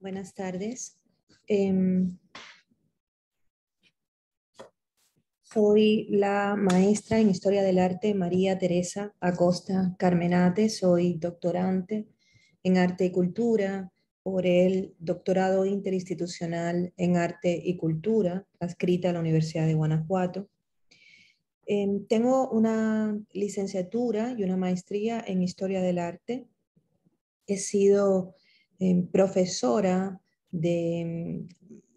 Buenas tardes. Em, Soy la maestra en Historia del Arte María Teresa Acosta Carmenate. Soy doctorante en Arte y Cultura por el Doctorado Interinstitucional en Arte y Cultura, adscrita a la Universidad de Guanajuato. Tengo una licenciatura y una maestría en Historia del Arte. He sido profesora de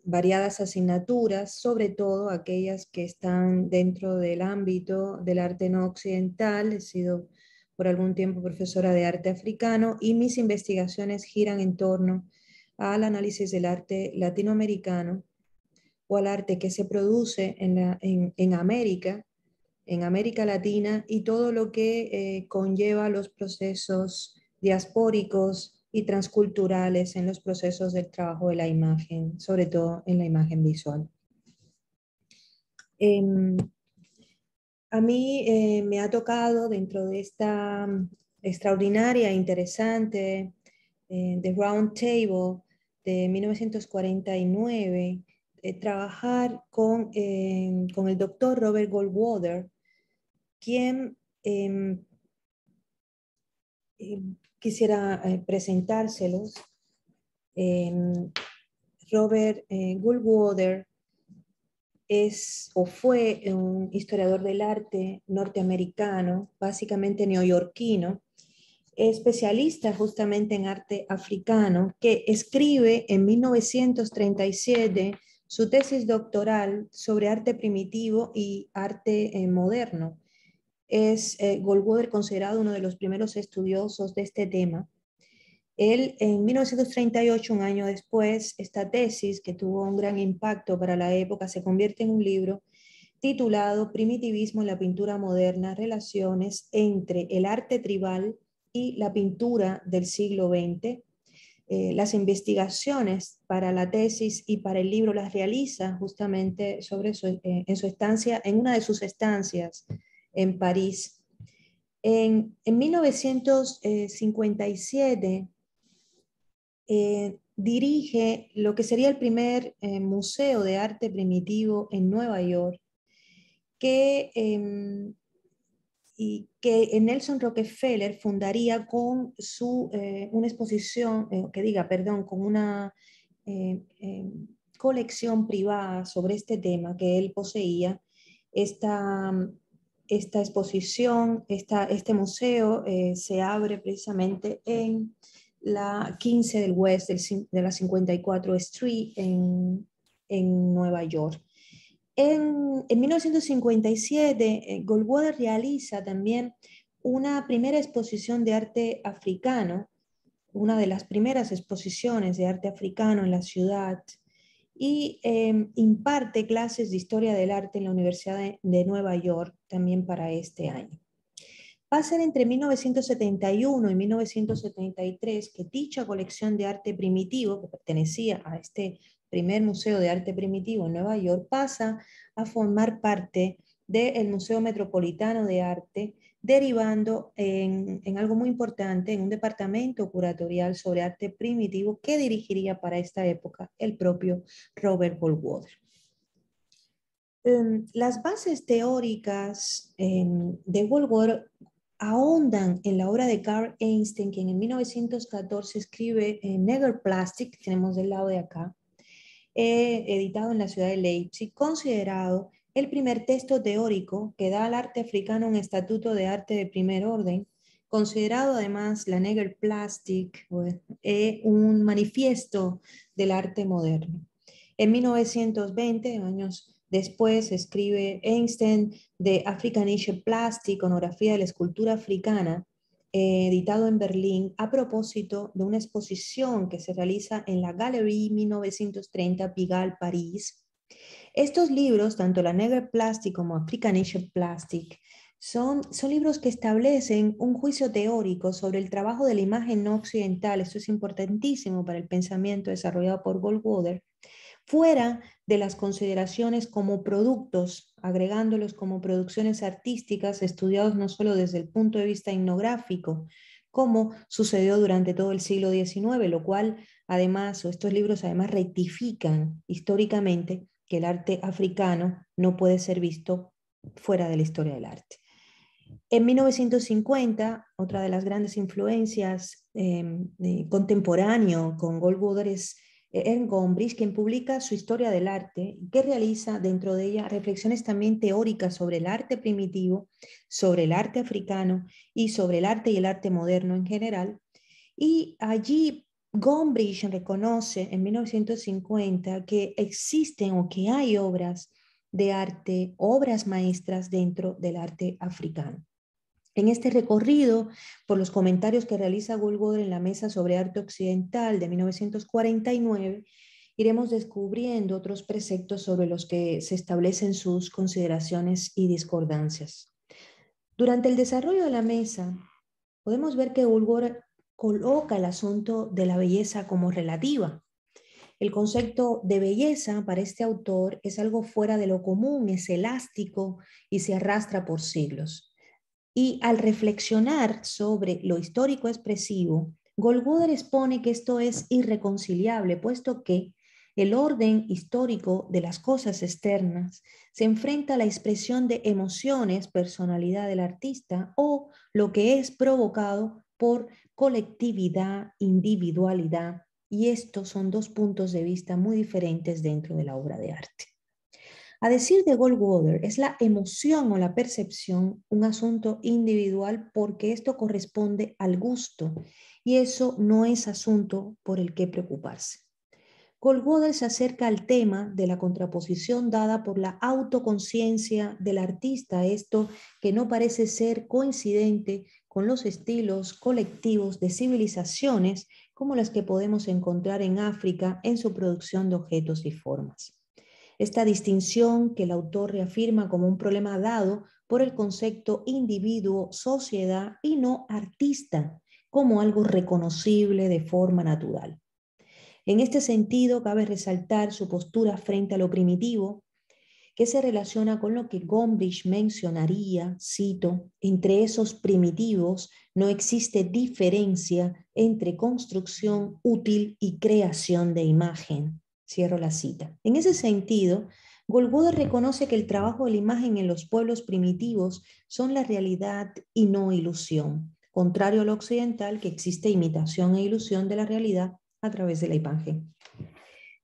variadas asignaturas, sobre todo aquellas que están dentro del ámbito del arte no occidental. He sido por algún tiempo profesora de arte africano y mis investigaciones giran en torno al análisis del arte latinoamericano o al arte que se produce en América, en América Latina, y todo lo que conlleva los procesos diaspóricos y transculturales en los procesos del trabajo de la imagen, sobre todo en la imagen visual. A mí me ha tocado dentro de esta extraordinaria e interesante The Round Table de 1949, trabajar con el doctor Robert Goldwater, quien quisiera presentárselos. Robert Goldwater es o fue un historiador del arte norteamericano, básicamente neoyorquino, especialista justamente en arte africano, que escribe en 1937 su tesis doctoral sobre arte primitivo y arte moderno. Es Goldwater considerado uno de los primeros estudiosos de este tema. Él, en 1938, un año después, esta tesis, que tuvo un gran impacto para la época, se convierte en un libro titulado Primitivismo en la pintura moderna, relaciones entre el arte tribal y la pintura del siglo XX. Las investigaciones para la tesis y para el libro las realiza justamente en su estancia, en una de sus estancias en París. En 1957 dirige lo que sería el primer museo de arte primitivo en Nueva York, y que Nelson Rockefeller fundaría con una exposición, con una colección privada sobre este tema que él poseía. Esta exposición, este museo se abre precisamente en la 15 del West de la 54 Street en Nueva York. En 1957, Goldwater realiza también una primera exposición de arte africano, una de las primeras exposiciones de arte africano en la ciudad, y imparte clases de historia del arte en la Universidad de Nueva York también para este año. Va a ser entre 1971 y 1973 que dicha colección de arte primitivo, que pertenecía a este primer Museo de Arte Primitivo en Nueva York, pasa a formar parte del Museo Metropolitano de Arte, derivando en algo muy importante, en un departamento curatorial sobre arte primitivo que dirigiría para esta época el propio Robert Goldwater. Las bases teóricas de Goldwater ahondan en la obra de Carl Einstein, quien en 1914 escribe Negerplastik, tenemos del lado de acá, editado en la ciudad de Leipzig, considerado el primer texto teórico que da al arte africano un estatuto de arte de primer orden, considerado además la Negerplastik un manifiesto del arte moderno. En 1920, años después, escribe Einstein de Afrikanische Plastik, iconografía de la escultura africana, editado en Berlín a propósito de una exposición que se realiza en la Galerie 1930 Pigalle, París. Estos libros, tanto la Negerplastik como Afrikanische Plastik, son libros que establecen un juicio teórico sobre el trabajo de la imagen no occidental. Esto es importantísimo para el pensamiento desarrollado por Goldwater, fuera de las consideraciones como productos, agregándolos como producciones artísticas estudiados no solo desde el punto de vista etnográfico, como sucedió durante todo el siglo XIX, lo cual además, o estos libros además rectifican históricamente que el arte africano no puede ser visto fuera de la historia del arte. En 1950, otra de las grandes influencias contemporáneo con Goldwater es Ernst Gombrich, quien publica su historia del arte, que realiza dentro de ella reflexiones también teóricas sobre el arte primitivo, sobre el arte africano y sobre el arte y el arte moderno en general. Y allí Gombrich reconoce en 1950 que existen o que hay obras de arte, obras maestras dentro del arte africano. En este recorrido, por los comentarios que realiza Goldwater en la Mesa sobre Arte Occidental de 1949, iremos descubriendo otros preceptos sobre los que se establecen sus consideraciones y discordancias. Durante el desarrollo de la mesa, podemos ver que Goldwater coloca el asunto de la belleza como relativa. El concepto de belleza para este autor es algo fuera de lo común, es elástico y se arrastra por siglos. Y al reflexionar sobre lo histórico expresivo, Goldwater expone que esto es irreconciliable, puesto que el orden histórico de las cosas externas se enfrenta a la expresión de emociones, personalidad del artista o lo que es provocado por colectividad, individualidad, y estos son dos puntos de vista muy diferentes dentro de la obra de arte. A decir de Goldwater, es la emoción o la percepción un asunto individual porque esto corresponde al gusto y eso no es asunto por el que preocuparse. Goldwater se acerca al tema de la contraposición dada por la autoconciencia del artista, esto que no parece ser coincidente con los estilos colectivos de civilizaciones como las que podemos encontrar en África en su producción de objetos y formas. Esta distinción que el autor reafirma como un problema dado por el concepto individuo, sociedad y no artista, como algo reconocible de forma natural. En este sentido, cabe resaltar su postura frente a lo primitivo, que se relaciona con lo que Gombrich mencionaría, cito, entre esos primitivos no existe diferencia entre construcción útil y creación de imagen. Cierro la cita. En ese sentido, Goldwater reconoce que el trabajo de la imagen en los pueblos primitivos son la realidad y no ilusión, contrario al occidental que existe imitación e ilusión de la realidad a través de la imagen.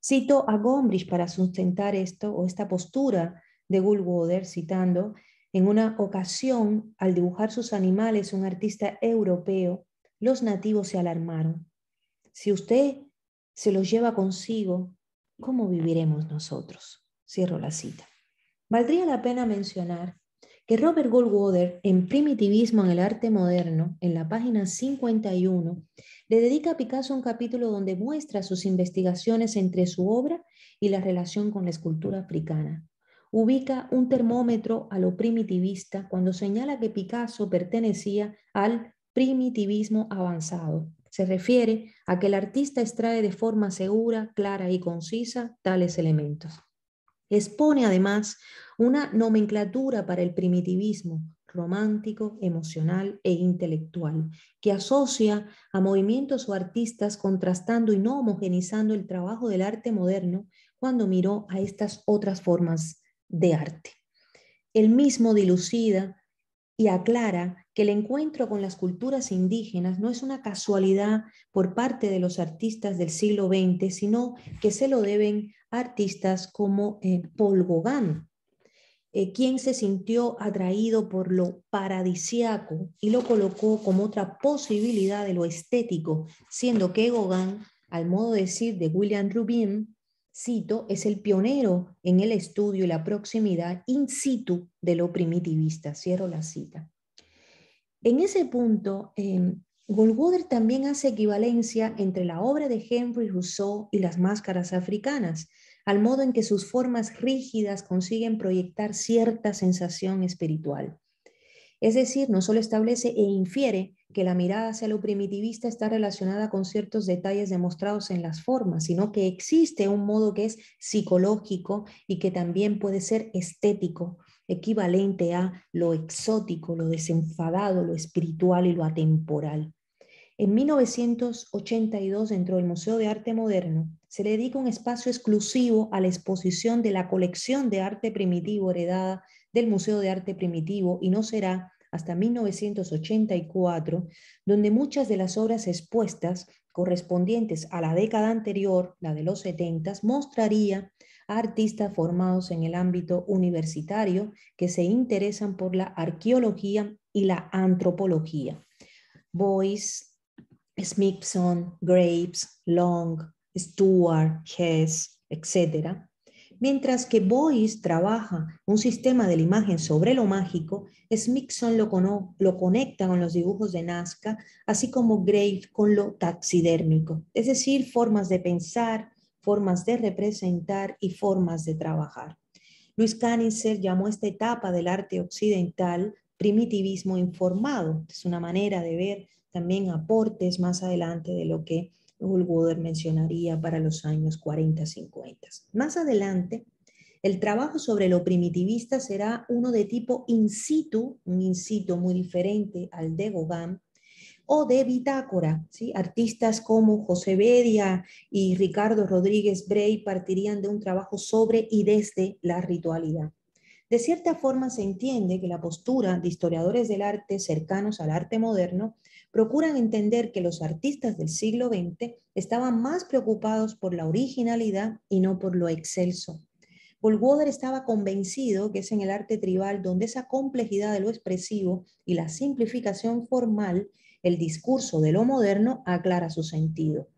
Cito a Gombrich para sustentar esto o esta postura de Goldwater, citando, en una ocasión, al dibujar sus animales un artista europeo, los nativos se alarmaron. Si usted se los lleva consigo, ¿cómo viviremos nosotros? Cierro la cita. Valdría la pena mencionar que Robert Goldwater, en Primitivismo en el arte moderno, en la página 51, le dedica a Picasso un capítulo donde muestra sus investigaciones entre su obra y la relación con la escultura africana. Ubica un termómetro a lo primitivista cuando señala que Picasso pertenecía al primitivismo avanzado. Se refiere a que el artista extrae de forma segura, clara y concisa tales elementos. Expone además una nomenclatura para el primitivismo romántico, emocional e intelectual, que asocia a movimientos o artistas contrastando y no homogenizando el trabajo del arte moderno cuando miró a estas otras formas de arte. Él mismo dilucida y aclara que el encuentro con las culturas indígenas no es una casualidad por parte de los artistas del siglo XX, sino que se lo deben a artistas como Paul Gauguin, quien se sintió atraído por lo paradisiaco y lo colocó como otra posibilidad de lo estético, siendo que Gauguin, al modo de decir de William Rubin, cito, es el pionero en el estudio y la proximidad in situ de lo primitivista. Cierro la cita. En ese punto, Goldwater también hace equivalencia entre la obra de Henry Rousseau y las máscaras africanas, al modo en que sus formas rígidas consiguen proyectar cierta sensación espiritual. Es decir, no solo establece e infiere que la mirada hacia lo primitivista está relacionada con ciertos detalles demostrados en las formas, sino que existe un modo que es psicológico y que también puede ser estético, equivalente a lo exótico, lo desenfadado, lo espiritual y lo atemporal. En 1982, dentro del Museo de Arte Moderno, se le dedica un espacio exclusivo a la exposición de la colección de arte primitivo heredada del Museo de Arte Primitivo y no será hasta 1984, donde muchas de las obras expuestas correspondientes a la década anterior, la de los 70, mostraría a artistas formados en el ámbito universitario que se interesan por la arqueología y la antropología. Boyce, Smithson, Graves, Long, Stewart, Hess, etc. Mientras que Boyce trabaja un sistema de la imagen sobre lo mágico, Smithson lo conecta con los dibujos de Nazca, así como Graves con lo taxidérmico, es decir, formas de pensar, formas de representar y formas de trabajar. Luis Canitzer llamó esta etapa del arte occidental primitivismo informado. Es una manera de ver también aportes más adelante de lo que Goldwater mencionaría para los años 40-50. Más adelante, el trabajo sobre lo primitivista será uno de tipo in situ, un in situ muy diferente al de Gauguin, o de bitácora. ¿Sí? Artistas como José Bedia y Ricardo Rodríguez Bray partirían de un trabajo sobre y desde la ritualidad. De cierta forma se entiende que la postura de historiadores del arte cercanos al arte moderno procuran entender que los artistas del siglo XX estaban más preocupados por la originalidad y no por lo excelso. Goldwater estaba convencido que es en el arte tribal donde esa complejidad de lo expresivo y la simplificación formal, el discurso de lo moderno, aclara su sentido.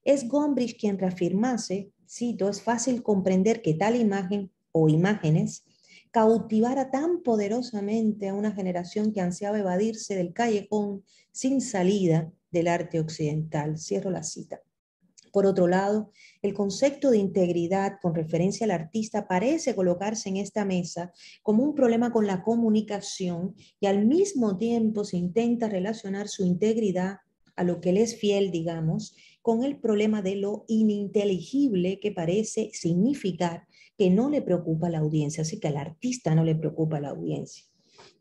Es Gombrich quien reafirmase, cito, es fácil comprender que tal imagen o imágenes cautivara tan poderosamente a una generación que ansiaba evadirse del callejón sin salida del arte occidental. Cierro la cita. Por otro lado, el concepto de integridad con referencia al artista parece colocarse en esta mesa como un problema con la comunicación y al mismo tiempo se intenta relacionar su integridad a lo que él es fiel, digamos, con el problema de lo ininteligible que parece significar que no le preocupa a la audiencia, así que al artista no le preocupa a la audiencia.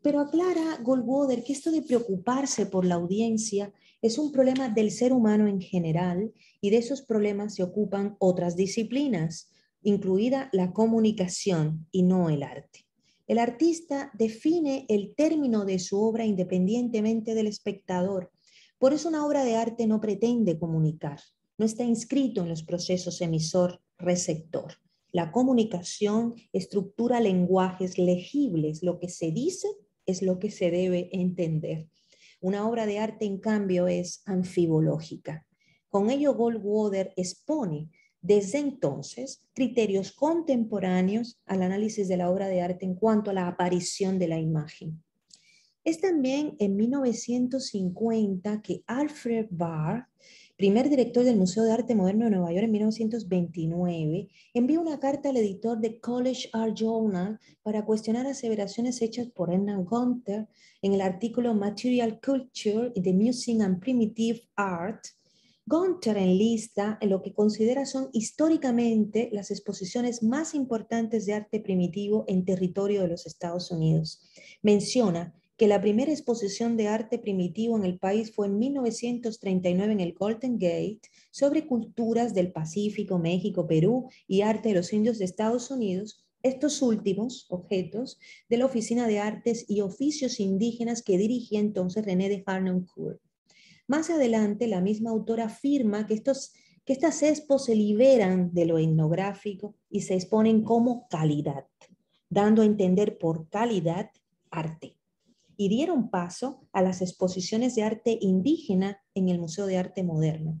Pero aclara Goldwater que esto de preocuparse por la audiencia es un problema del ser humano en general y de esos problemas se ocupan otras disciplinas, incluida la comunicación y no el arte. El artista define el término de su obra independientemente del espectador. Por eso una obra de arte no pretende comunicar, no está inscrito en los procesos emisor-receptor. La comunicación estructura lenguajes legibles, lo que se dice es lo que se debe entender. Una obra de arte, en cambio, es anfibológica. Con ello, Goldwater expone desde entonces criterios contemporáneos al análisis de la obra de arte en cuanto a la aparición de la imagen. Es también en 1950 que Alfred Barr, primer director del Museo de Arte Moderno de Nueva York en 1929, envía una carta al editor de College Art Journal para cuestionar aseveraciones hechas por Hernán Gunther en el artículo Material Culture in the Museum and Primitive Art. Gunther enlista en lo que considera son históricamente las exposiciones más importantes de arte primitivo en territorio de los Estados Unidos. Menciona que la primera exposición de arte primitivo en el país fue en 1939 en el Golden Gate sobre culturas del Pacífico, México, Perú y arte de los indios de Estados Unidos, estos últimos objetos de la Oficina de Artes y Oficios Indígenas que dirigía entonces René de Harnoncourt. Más adelante, la misma autora afirma que estas expos se liberan de lo etnográfico y se exponen como calidad, dando a entender por calidad arte. Y dieron paso a las exposiciones de arte indígena en el Museo de Arte Moderno,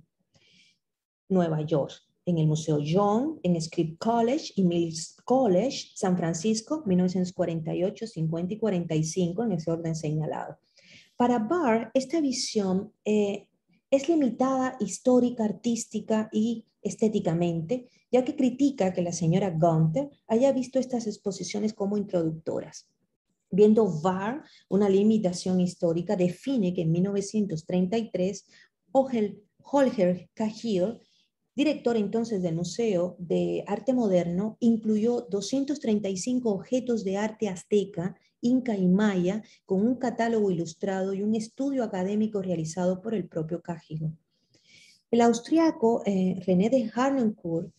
Nueva York, en el Museo Young, en Scripps College y Mills College, San Francisco, 1948, 50 y 45, en ese orden señalado. Para Barr, esta visión es limitada histórica, artística y estéticamente, ya que critica que la señora Gunther haya visto estas exposiciones como introductoras. Viendo Barr una limitación histórica, define que en 1933 Holger Cahill director entonces del Museo de Arte Moderno, incluyó 235 objetos de arte azteca, inca y maya, con un catálogo ilustrado y un estudio académico realizado por el propio Cahill. El austriaco René de Harnoncourt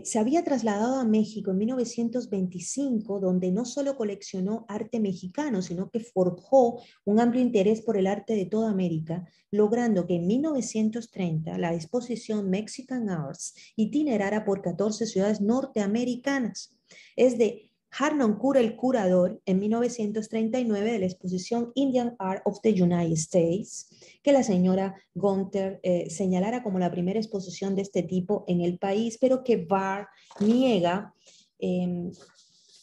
se había trasladado a México en 1925, donde no solo coleccionó arte mexicano, sino que forjó un amplio interés por el arte de toda América, logrando que en 1930 la exposición Mexican Arts itinerara por 14 ciudades norteamericanas. Es de Harnoncourt el curador en 1939 de la exposición Indian Art of the United States, que la señora Gunther señalara como la primera exposición de este tipo en el país, pero que Barr niega,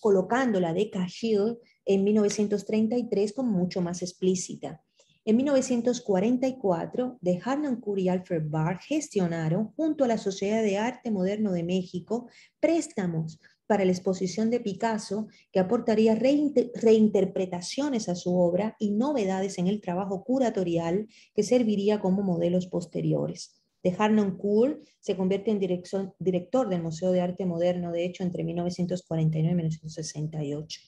colocándola de Cahill en 1933 como mucho más explícita. En 1944, de Harnoncourt y Alfred Barr gestionaron, junto a la Sociedad de Arte Moderno de México, préstamos para la exposición de Picasso, que aportaría reinterpretaciones a su obra y novedades en el trabajo curatorial que serviría como modelos posteriores. De Harnoncourt se convierte en director del Museo de Arte Moderno, de hecho, entre 1949 y 1968.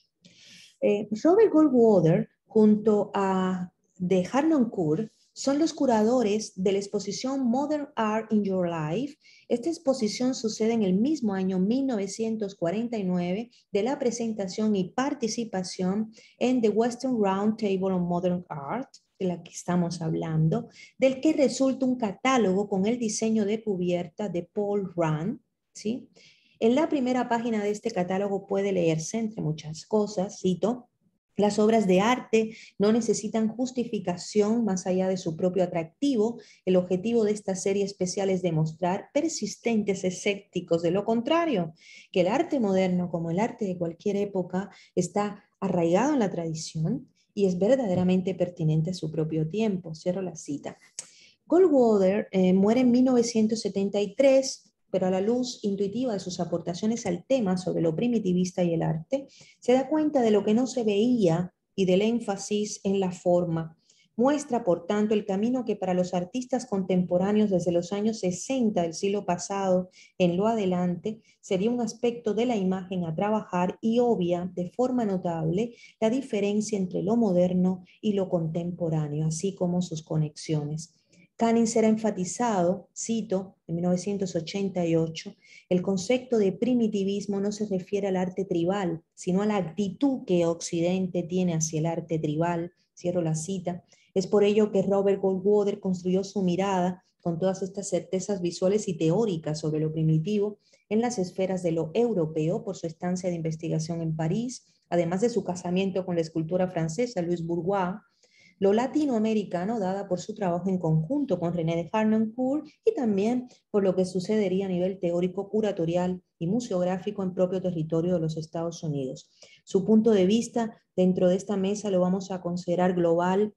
Robert Goldwater, junto a de Harnoncourt, son los curadores de la exposición Modern Art in Your Life. Esta exposición sucede en el mismo año 1949 de la presentación y participación en The Western Round Table on Modern Art, de la que estamos hablando, del que resulta un catálogo con el diseño de cubierta de Paul Rand, ¿sí? En la primera página de este catálogo puede leerse, entre muchas cosas, cito: las obras de arte no necesitan justificación más allá de su propio atractivo. El objetivo de esta serie especial es demostrar persistentes escépticos de lo contrario, que el arte moderno, como el arte de cualquier época, está arraigado en la tradición y es verdaderamente pertinente a su propio tiempo. Cierro la cita. Goldwater muere en 1973, pero a la luz intuitiva de sus aportaciones al tema sobre lo primitivista y el arte, se da cuenta de lo que no se veía y del énfasis en la forma. Muestra, por tanto, el camino que para los artistas contemporáneos desde los años 60 del siglo pasado en lo adelante sería un aspecto de la imagen a trabajar y obvia de forma notable la diferencia entre lo moderno y lo contemporáneo, así como sus conexiones. Canning será enfatizado, cito, en 1988, el concepto de primitivismo no se refiere al arte tribal, sino a la actitud que Occidente tiene hacia el arte tribal, cierro la cita. Es por ello que Robert Goldwater construyó su mirada con todas estas certezas visuales y teóricas sobre lo primitivo en las esferas de lo europeo por su estancia de investigación en París, además de su casamiento con la escultora francesa Louise Bourgeois, lo latinoamericano, dada por su trabajo en conjunto con René de Harnoncourt y también por lo que sucedería a nivel teórico, curatorial y museográfico en propio territorio de los Estados Unidos. Su punto de vista dentro de esta mesa lo vamos a considerar global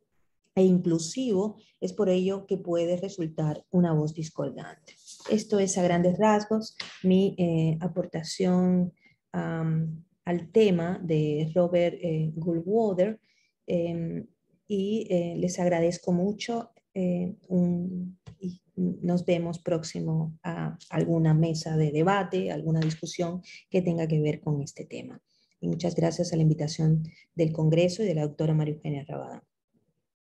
e inclusivo, es por ello que puede resultar una voz discordante. Esto es a grandes rasgos mi aportación al tema de Robert Goldwater. Les agradezco mucho y nos vemos próximo a alguna mesa de debate, alguna discusión que tenga que ver con este tema. Y muchas gracias a la invitación del Congreso y de la doctora María Eugenia Rabada.